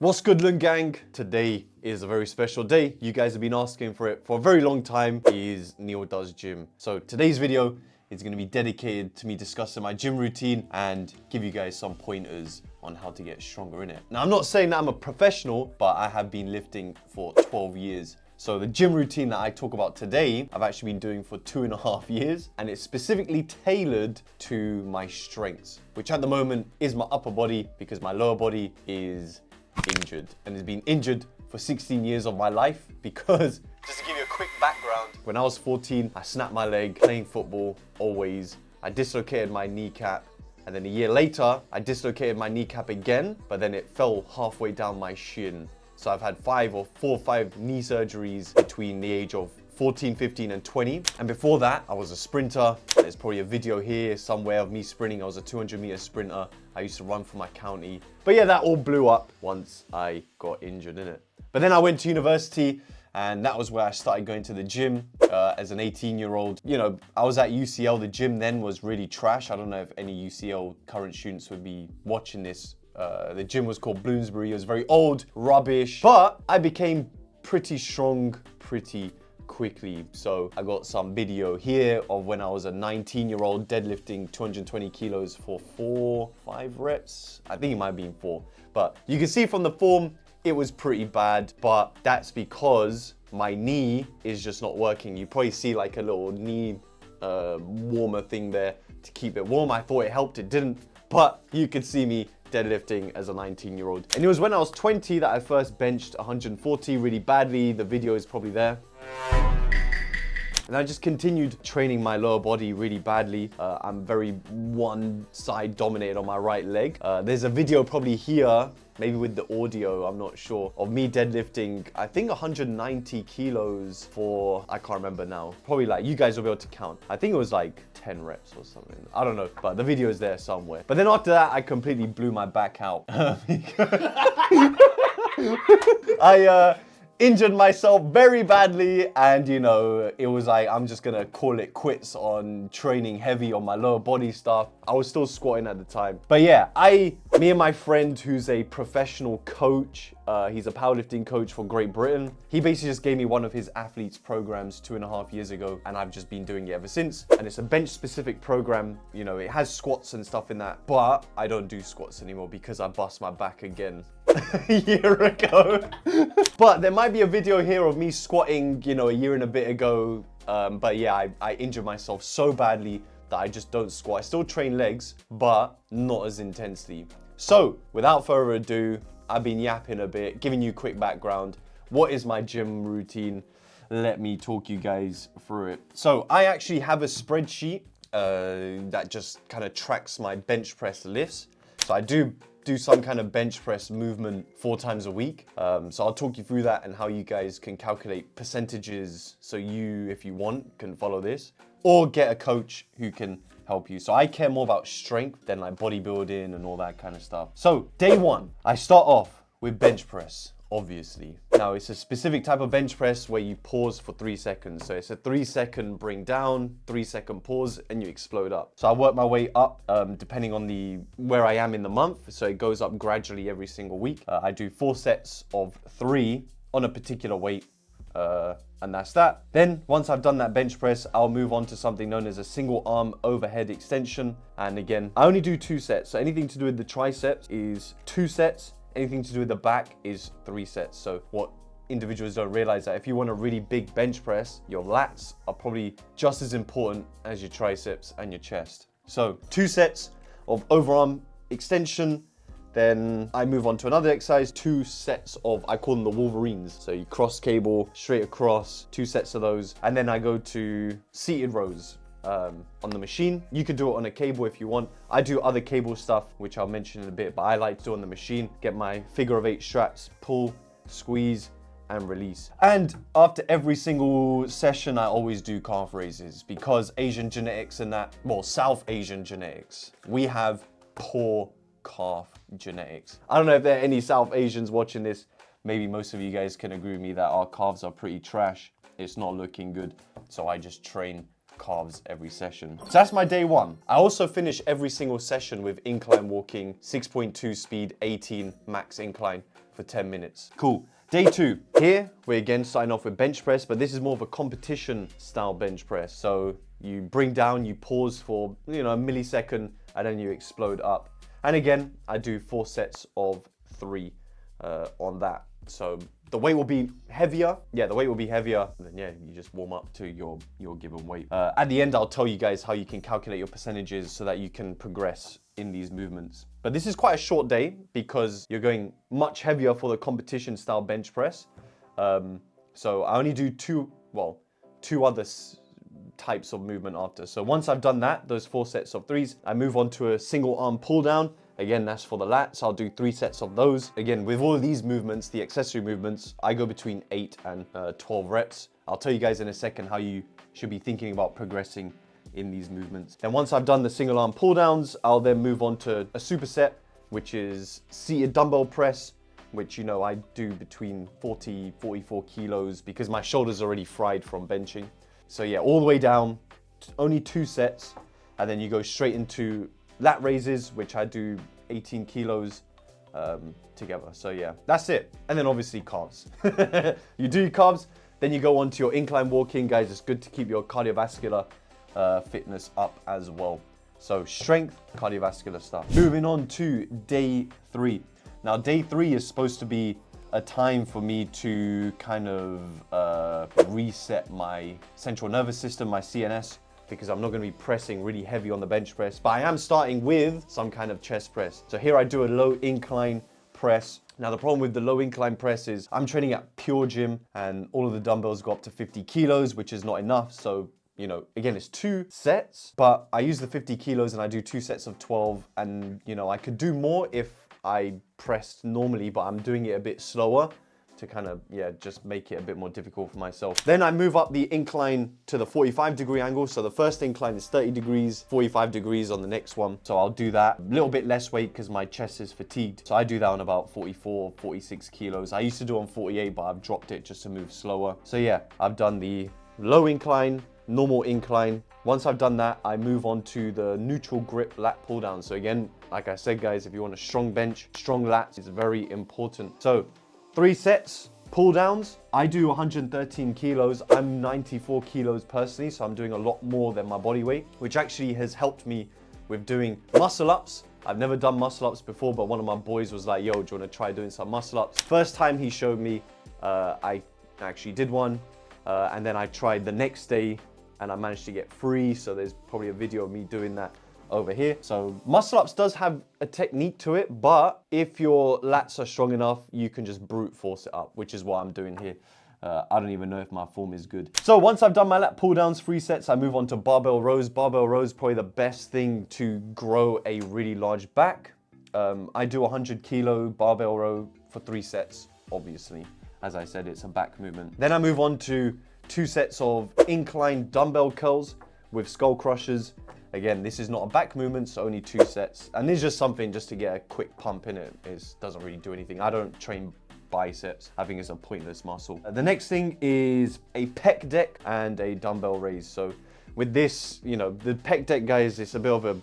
What's good, Lun Gang? Today is a very special day. You guys have been asking for it for a very long time. Is Neil Does Gym. So today's video is going to be dedicated to me discussing my gym routine and give you guys some pointers on how to get stronger in it. Now, I'm not saying that I'm a professional, but I have been lifting for 12 years. So the gym routine that I talk about today, I've actually been doing for 2.5 years, and it's specifically tailored to my strengths, which at the moment is my upper body because my lower body is injured and has been injured for 16 years of my life because, just to give you a quick background, when I was 14, I snapped my leg playing football, always. I dislocated my kneecap, and then a year later, I dislocated my kneecap again, but then it fell halfway down my shin. So I've had 4 or 5 knee surgeries between the age of 14, 15, and 20. And before that, I was a sprinter. There's probably a video here somewhere of me sprinting. I was a 200-meter sprinter. I used to run for my county. But yeah, that all blew up once I got injured in it. But then I went to university, and that was where I started going to the gym as an 18-year-old. You know, I was at UCL. The gym then was really trash. I don't know if any UCL current students would be watching this. The gym was called Bloomsbury. It was very old, rubbish, but I became pretty strong pretty quickly. So I got some video here of when I was a 19-year-old deadlifting 220 kilos for 5 reps. I think it might have been 4, but you can see from the form, it was pretty bad, but that's because my knee is just not working. You probably see like a little knee warmer thing there to keep it warm. I thought it helped, it didn't, but you could see me deadlifting as a 19-year-old. And it was when I was 20 that I first benched 140 really badly. The video is probably there. And I just continued training my lower body really badly. I'm very one side dominated on my right leg. There's a video probably here, maybe with the audio, I'm not sure, of me deadlifting, I think 190 kilos for, I can't remember now. Probably like, you guys will be able to count. I think it was like 10 reps or something. I don't know, but the video is there somewhere. But then after that, I completely blew my back out. I injured myself very badly, and you know, it was like, I'm just gonna call it quits on training heavy on my lower body stuff. I was still squatting at the time. But yeah, me and my friend who's a professional coach, he's a powerlifting coach for Great Britain. He basically just gave me one of his athletes programs 2.5 years ago, and I've just been doing it ever since. And it's a bench specific program. You know, it has squats and stuff in that, but I don't do squats anymore because I bust my back again a year ago. But there might be a video here of me squatting, you know, a year and a bit ago. But yeah, I injured myself so badly that I just don't squat. I still train legs, but not as intensely. So without further ado, I've been yapping a bit, giving you a quick background. What is my gym routine? Let me talk you guys through it. So I actually have a spreadsheet that just kind of tracks my bench press lifts. So I do some kind of bench press movement 4 times a week. So I'll talk you through that and how you guys can calculate percentages so you, if you want, can follow this or get a coach who can help you. So I care more about strength than like bodybuilding and all that kind of stuff. So day 1, I start off with bench press, obviously. Now it's a specific type of bench press where you pause for 3 seconds. So it's a 3-second bring down, 3-second pause, and you explode up. So I work my way up depending on where I am in the month. So it goes up gradually every single week. I do 4 sets of 3 on a particular weight. And that's that. Then once I've done that bench press, I'll move on to something known as a single arm overhead extension. And again, I only do 2 sets. So anything to do with the triceps is 2 sets. Anything to do with the back is 3 sets. So what individuals don't realize that if you want a really big bench press, your lats are probably just as important as your triceps and your chest. So 2 sets of overarm extension. Then I move on to another exercise, 2 sets of, I call them the Wolverines. So you cross cable, straight across, 2 sets of those. And then I go to seated rows on the machine. You can do it on a cable if you want. I do other cable stuff, which I'll mention in a bit, but I like to do on the machine. Get my figure of 8 straps, pull, squeeze, and release. And after every single session, I always do calf raises because Asian genetics and that, well, South Asian genetics, we have poor calf genetics. I don't know if there are any South Asians watching this. Maybe most of you guys can agree with me that our calves are pretty trash. It's not looking good. So I just train calves every session. So that's my day 1. I also finish every single session with incline walking, 6.2 speed, 18 max incline for 10 minutes. Cool. Day 2. Here, we're again starting off with bench press, but this is more of a competition style bench press. So you bring down, you pause for, a millisecond, and then you explode up. And again, I do 4 sets of 3 on that. So the weight will be heavier. Yeah, the weight will be heavier. And then yeah, you just warm up to your given weight. At the end, I'll tell you guys how you can calculate your percentages so that you can progress in these movements. But this is quite a short day because you're going much heavier for the competition style bench press. So I only do two other types of movement after. So once I've done that, those 4 sets of 3s, I move on to a single arm pull down. Again, that's for the lats. I'll do 3 sets of those. Again, with all of these movements, the accessory movements, I go between 8 and 12 reps. I'll tell you guys in a second how you should be thinking about progressing in these movements. And once I've done the single arm pull downs, I'll then move on to a superset, which is seated dumbbell press, which, I do between 40, 44 kilos because my shoulder's already fried from benching. So yeah, all the way down, only 2 sets. And then you go straight into lat raises, which I do 18 kilos together. So yeah, that's it. And then obviously calves. You do your calves, then you go on to your incline walking. Guys, it's good to keep your cardiovascular fitness up as well. So strength, cardiovascular stuff. Moving on to day 3. Now day 3 is supposed to be a time for me to kind of reset my central nervous system, my CNS, because I'm not going to be pressing really heavy on the bench press, but I am starting with some kind of chest press. So here I do a low incline press. Now the problem with the low incline press is I'm training at Pure Gym and all of the dumbbells go up to 50 kilos, which is not enough. So, again, it's 2 sets, but I use the 50 kilos and I do 2 sets of 12. And, I could do more if I pressed normally, but I'm doing it a bit slower to kind of, just make it a bit more difficult for myself. Then I move up the incline to the 45-degree angle. So the first incline is 30 degrees, 45 degrees on the next one. So I'll do that. A little bit less weight because my chest is fatigued. So I do that on about 44, 46 kilos. I used to do on 48, but I've dropped it just to move slower. So yeah, I've done the low incline, normal incline. Once I've done that, I move on to the neutral grip lat pull down. So again, like I said, guys, if you want a strong bench, strong lats is very important. So 3 sets, pull downs. I do 113 kilos. I'm 94 kilos personally, so I'm doing a lot more than my body weight, which actually has helped me with doing muscle ups. I've never done muscle ups before, but one of my boys was like, yo, do you want to try doing some muscle ups? First time he showed me, I actually did one. And then I tried the next day and I managed to get 3. So there's probably a video of me doing that over here. So muscle ups does have a technique to it, but if your lats are strong enough, you can just brute force it up, which is what I'm doing here. I don't even know if my form is good. So once I've done my lat pull downs, 3 sets, I move on to barbell rows. Barbell rows, probably the best thing to grow a really large back. I do 100 kilo barbell row for 3 sets, obviously. As I said, it's a back movement. Then I move on to 2 sets of incline dumbbell curls with skull crushers. Again, this is not a back movement, so only 2 sets. And this is just something just to get a quick pump in it. It doesn't really do anything. I don't train biceps. I think it's a pointless muscle. The next thing is a pec deck and a dumbbell raise. So with this, the pec deck, guys, it's a bit of a...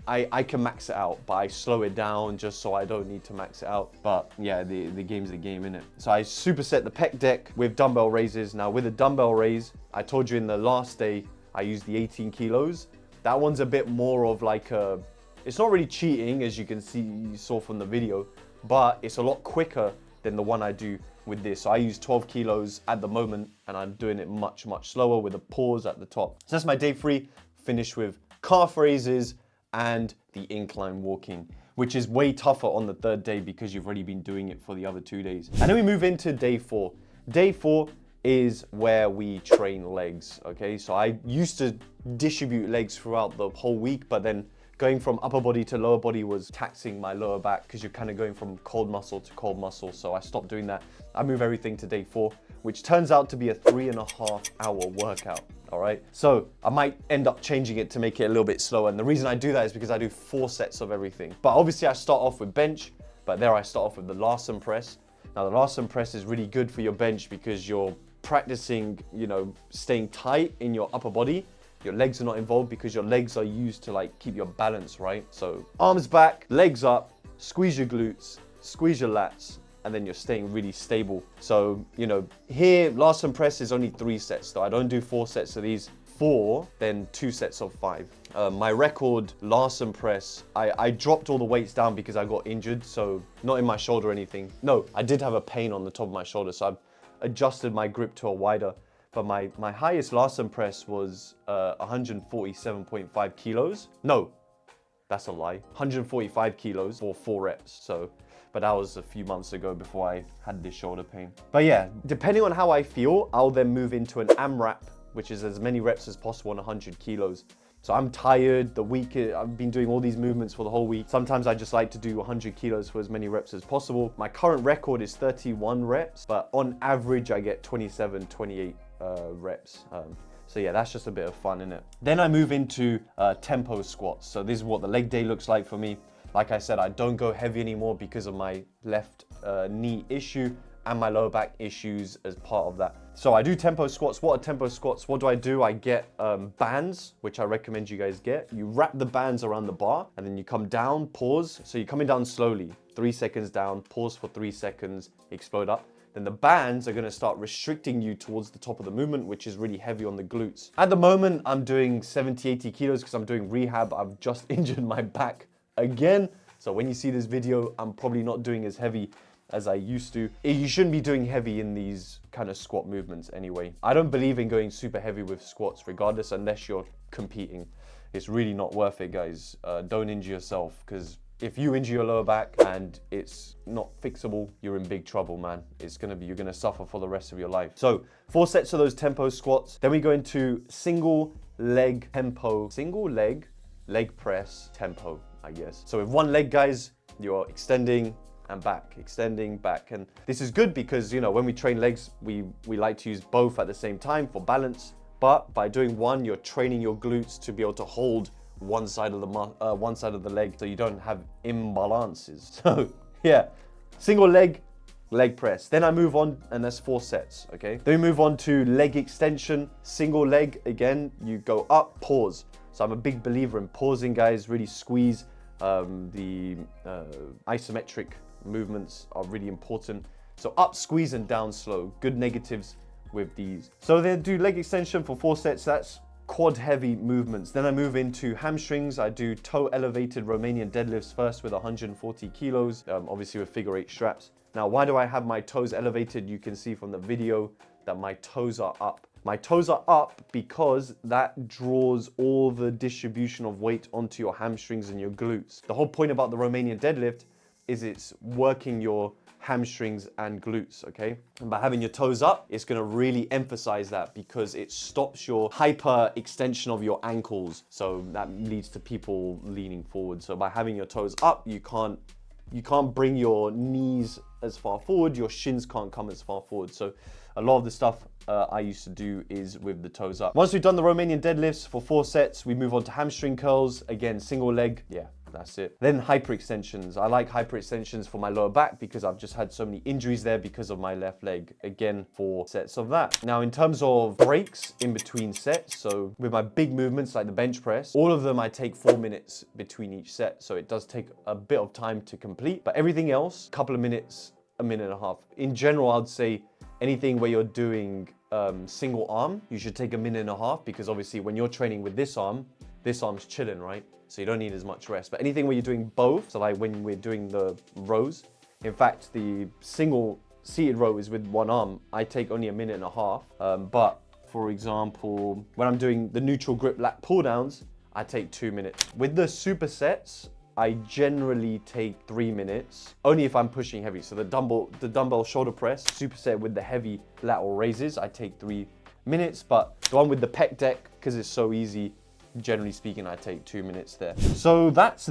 I can max it out, but I slow it down just so I don't need to max it out. But yeah, the game's the game, innit? So I superset the pec deck with dumbbell raises. Now with a dumbbell raise, I told you in the last day, I used the 18 kilos. That one's a bit more of like a, it's not really cheating as you can see, you saw from the video, but it's a lot quicker than the one I do with this. So I use 12 kilos at the moment and I'm doing it much, much slower with a pause at the top. So that's my day 3, finished with calf raises and the incline walking, which is way tougher on the 3rd day because you've already been doing it for the other 2 days. And then we move into day 4. Day 4 is where we train legs, okay? So I used to distribute legs throughout the whole week, but then going from upper body to lower body was taxing my lower back because you're kind of going from cold muscle to cold muscle. So I stopped doing that. I move everything to day 4, which turns out to be a 3.5-hour workout. All right, so I might end up changing it to make it a little bit slower. And the reason I do that is because I do 4 sets of everything. But obviously I start off with bench, but there I start off with the Larsen press. Now the Larsen press is really good for your bench because you're practicing, you know, staying tight in your upper body. Your legs are not involved because your legs are used to like keep your balance, right? So arms back, legs up, squeeze your glutes, squeeze your lats, and then you're staying really stable. So, you know, here, Larsen press is only 3 sets though. I don't do 4 sets of these. 4, then 2 sets of 5. My record Larsen press, I dropped all the weights down because I got injured, so not in my shoulder or anything. No, I did have a pain on the top of my shoulder, so I've adjusted my grip to a wider. But my highest Larsen press was 147.5 kilos. No, that's a lie. 145 kilos for 4 reps. So, but that was a few months ago before I had this shoulder pain. But yeah, depending on how I feel, I'll then move into an AMRAP, which is as many reps as possible on 100 kilos. So I'm tired, the week, I've been doing all these movements for the whole week. Sometimes I just like to do 100 kilos for as many reps as possible. My current record is 31 reps, but on average I get 27, 28 reps. So yeah, that's just a bit of fun, innit? Then I move into tempo squats. So this is what the leg day looks like for me. Like I said, I don't go heavy anymore because of my left knee issue and my lower back issues as part of that. So I do tempo squats. What are tempo squats? What do? I get bands, which I recommend you guys get. You wrap the bands around the bar and then you come down, pause. So you're coming down slowly, 3 seconds down, pause for 3 seconds, explode up. Then the bands are gonna start restricting you towards the top of the movement, which is really heavy on the glutes. At the moment, I'm doing 70, 80 kilos because I'm doing rehab. I've just injured my back again. So when you see this video, I'm probably not doing as heavy as I used to. You shouldn't be doing heavy in these kind of squat movements anyway. I don't believe in going super heavy with squats regardless, unless you're competing. It's really not worth it, guys. Don't injure yourself, because if you injure your lower back and it's not fixable, you're in big trouble, man. You're gonna suffer for the rest of your life. So 4 sets of those tempo squats. Then we go into single leg leg press tempo, I guess. So with one leg, guys, you're extending and back, extending back. And this is good because, you know, when we train legs, we like to use both at the same time for balance. But by doing one, you're training your glutes to be able to hold one side of the leg, so you don't have imbalances. So yeah, single leg press. Then I move on, and that's 4 sets, okay? Then we move on to leg extension, single leg. Again, you go up, pause. So I'm a big believer in pausing, guys. Really squeeze. The isometric movements are really important. So up, squeeze, and down slow. Good negatives with these. So they do leg extension for 4 sets. That's quad heavy movements. Then I move into hamstrings. I do toe elevated Romanian deadlifts first with 140 kilos, obviously with figure 8 straps. Now, why do I have my toes elevated? You can see from the video that my toes are up. My toes are up because that draws all the distribution of weight onto your hamstrings and your glutes. The whole point about the Romanian deadlift is it's working your hamstrings and glutes, okay? And by having your toes up, it's gonna really emphasize that because it stops your hyper extension of your ankles. So that leads to people leaning forward. So by having your toes up, you can't bring your knees as far forward, your shins can't come as far forward. So a lot of the stuff I used to do is with the toes up. Once we've done the Romanian deadlifts for 4 sets, we move on to hamstring curls. Again, single leg, yeah, that's it. Then hyperextensions. I like hyperextensions for my lower back because I've just had so many injuries there because of my left leg. Again, 4 sets of that. Now, in terms of breaks in between sets, so with my big movements like the bench press, all of them I take 4 minutes between each set. So it does take a bit of time to complete, but everything else, a couple of minutes, a minute and a half. In general, I'd say anything where you're doing single arm, you should take a minute and a half because obviously when you're training with this arm's chilling, right? So you don't need as much rest. But anything where you're doing both, so like when we're doing the rows, in fact, the single seated row is with one arm, I take only a minute and a half. But for example, when I'm doing the neutral grip lat pull downs, I take 2 minutes. With the supersets, I generally take 3 minutes, only if I'm pushing heavy. So the dumbbell shoulder press, superset with the heavy lateral raises, I take 3 minutes, but the one with the pec deck, because it's so easy, generally speaking, I take 2 minutes there. So that's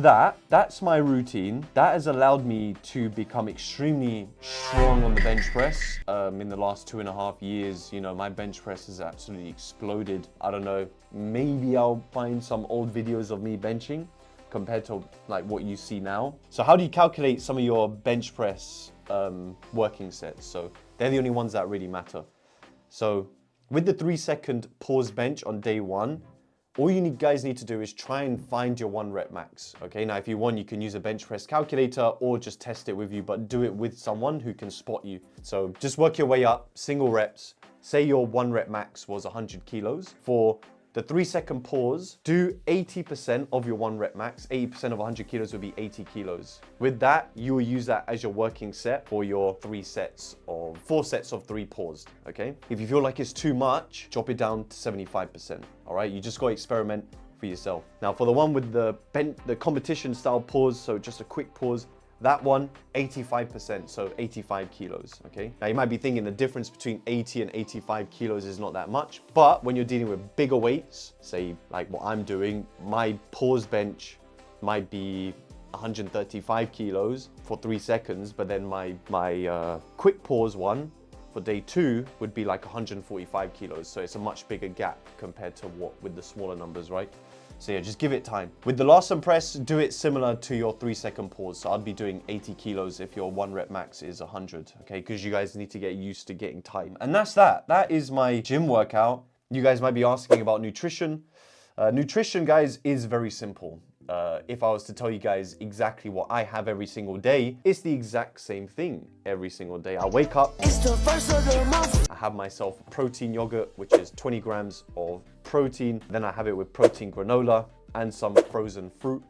my routine. That has allowed me to become extremely strong on the bench press. In the last 2.5 years, you know, my bench press has absolutely exploded. I don't know, maybe I'll find some old videos of me benching compared to like what you see now. So how do you calculate some of your bench press working sets? So they're the only ones that really matter. So with the 3-second pause bench on day 1, all you guys need to do is try and find your 1 rep max, okay? Now, if you want, you can use a bench press calculator or just test it with you, but do it with someone who can spot you. So just work your way up, single reps. Say your 1 rep max was 100 kilos. For the 3-second pause, do 80% of your 1 rep max. 80% of 100 kilos would be 80 kilos. With that, you will use that as your working set for your 4 sets of 3 paused, okay? If you feel like it's too much, drop it down to 75%, all right? You just got to experiment for yourself. Now, for the one with the competition style pause, so just a quick pause, that one, 85%, so 85 kilos, okay? Now you might be thinking the difference between 80 and 85 kilos is not that much, but when you're dealing with bigger weights, say like what I'm doing, my pause bench might be 135 kilos for 3 seconds, but then my quick pause one for day 2 would be like 145 kilos. So it's a much bigger gap compared to what with the smaller numbers, right? So yeah, just give it time. With the Larsen press, do it similar to your 3-second pause. So I'd be doing 80 kilos if your 1 rep max is 100, okay? Because you guys need to get used to getting tight. And that's that. That is my gym workout. You guys might be asking about nutrition. Nutrition, guys, is very simple. If I was to tell you guys exactly what I have every single day, it's the exact same thing every single day. I wake up, it's the first of the month. I have myself protein yogurt, which is 20 grams of protein. Then I have it with protein granola and some frozen fruit.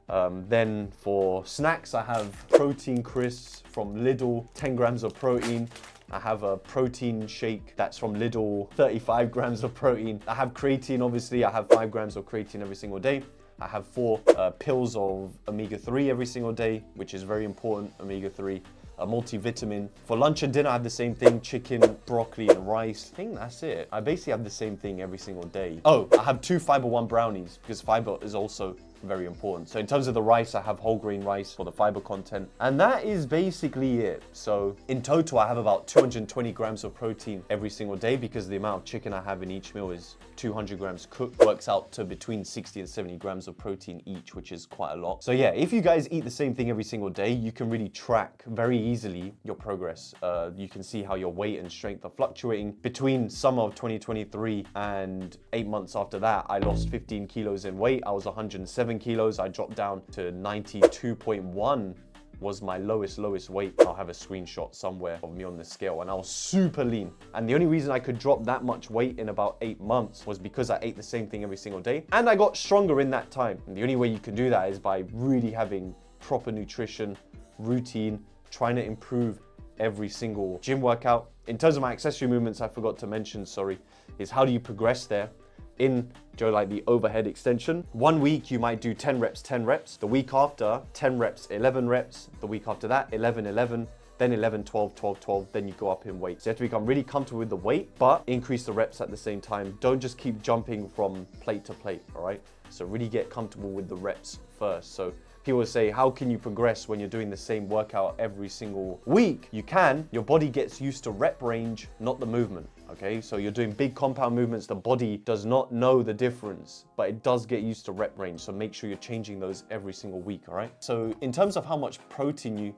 Then for snacks, I have protein crisps from Lidl, 10 grams of protein. I have a protein shake that's from Lidl, 35 grams of protein. I have creatine, obviously. I have 5 grams of creatine every single day. I have 4 pills of omega-3 every single day, which is very important, omega-3. A multivitamin. For lunch and dinner, I have the same thing, chicken, broccoli, and rice. I think that's it. I basically have the same thing every single day. Oh, I have 2 Fiber One brownies because fiber is also very important. So in terms of the rice, I have whole grain rice for the fiber content. And that is basically it. So in total, I have about 220 grams of protein every single day because the amount of chicken I have in each meal is 200 grams cooked. Works out to between 60 and 70 grams of protein each, which is quite a lot. So yeah, if you guys eat the same thing every single day, you can really track very easily your progress. You can see how your weight and strength are fluctuating. Between summer of 2023 and 8 months after that, I lost 15 kilos in weight. I was 107 kilos. I dropped down to 92.1 was my lowest weight. I'll have a screenshot somewhere of me on the scale, and I was super lean. And the only reason I could drop that much weight in about 8 months was because I ate the same thing every single day, and I got stronger in that time. And the only way you can do that is by really having proper nutrition, routine, trying to improve every single gym workout. In terms of my accessory movements, I forgot to mention, sorry, is how do you progress there? In like the overhead extension. 1 week you might do 10 reps, 10 reps. The week after, 10 reps, 11 reps. The week after that, 11, 11, then 11, 12, 12, 12, then you go up in weight. So you have to become really comfortable with the weight, but increase the reps at the same time. Don't just keep jumping from plate to plate, all right? So really get comfortable with the reps first. So people say, how can you progress when you're doing the same workout every single week? You can. Your body gets used to rep range, not the movement, okay? So you're doing big compound movements. The body does not know the difference, but it does get used to rep range. So make sure you're changing those every single week, all right? So in terms of how much protein you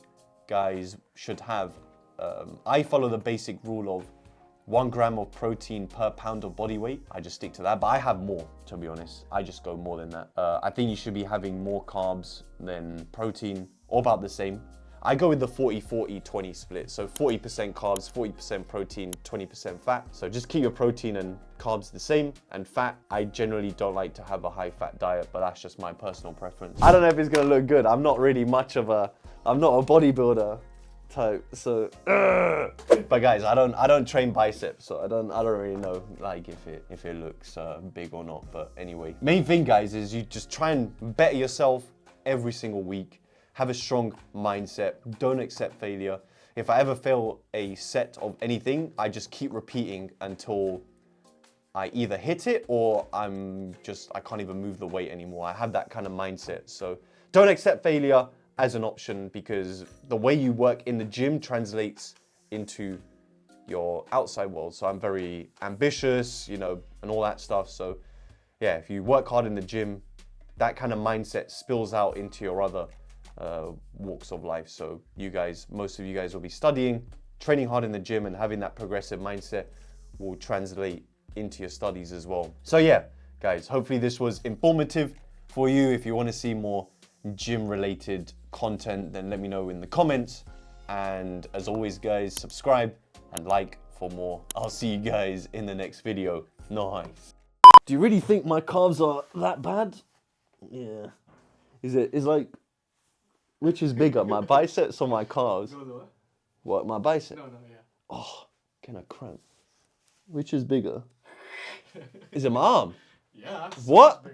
guys should have, I follow the basic rule of 1 gram of protein per pound of body weight. I just stick to that, but I have more, to be honest. I just go more than that. I think you should be having more carbs than protein, or about the same. I go with the 40-40-20 split. So 40% carbs, 40% protein, 20% fat. So just keep your protein and carbs the same. And fat, I generally don't like to have a high fat diet, but that's just my personal preference. I don't know if it's gonna look good. I'm not really much of I'm not a bodybuilder type, so but guys, I don't train biceps, so I don't really know like if it looks big or not. But anyway, main thing, guys, is you just try and better yourself every single week. Have a strong mindset. Don't accept failure. If I ever fail a set of anything, I just keep repeating until I either hit it or I can't even move the weight anymore. I have that kind of mindset. So don't accept failure as an option, because the way you work in the gym translates into your outside world. So I'm very ambitious, you know, and all that stuff. So yeah, if you work hard in the gym, that kind of mindset spills out into your other walks of life. So most of you guys will be studying, training hard in the gym, and having that progressive mindset will translate into your studies as well. So yeah, guys, hopefully this was informative for you. If you want to see more gym related content, then let me know in the comments. And as always, guys, subscribe and like for more. I'll see you guys in the next video. Nice. Do you really think my calves are that bad? Yeah. Is like, which is bigger, my biceps or my calves? No. What, my bicep? No, yeah. Oh, can I cramp? Which is bigger? Is it my arm? Yeah. What?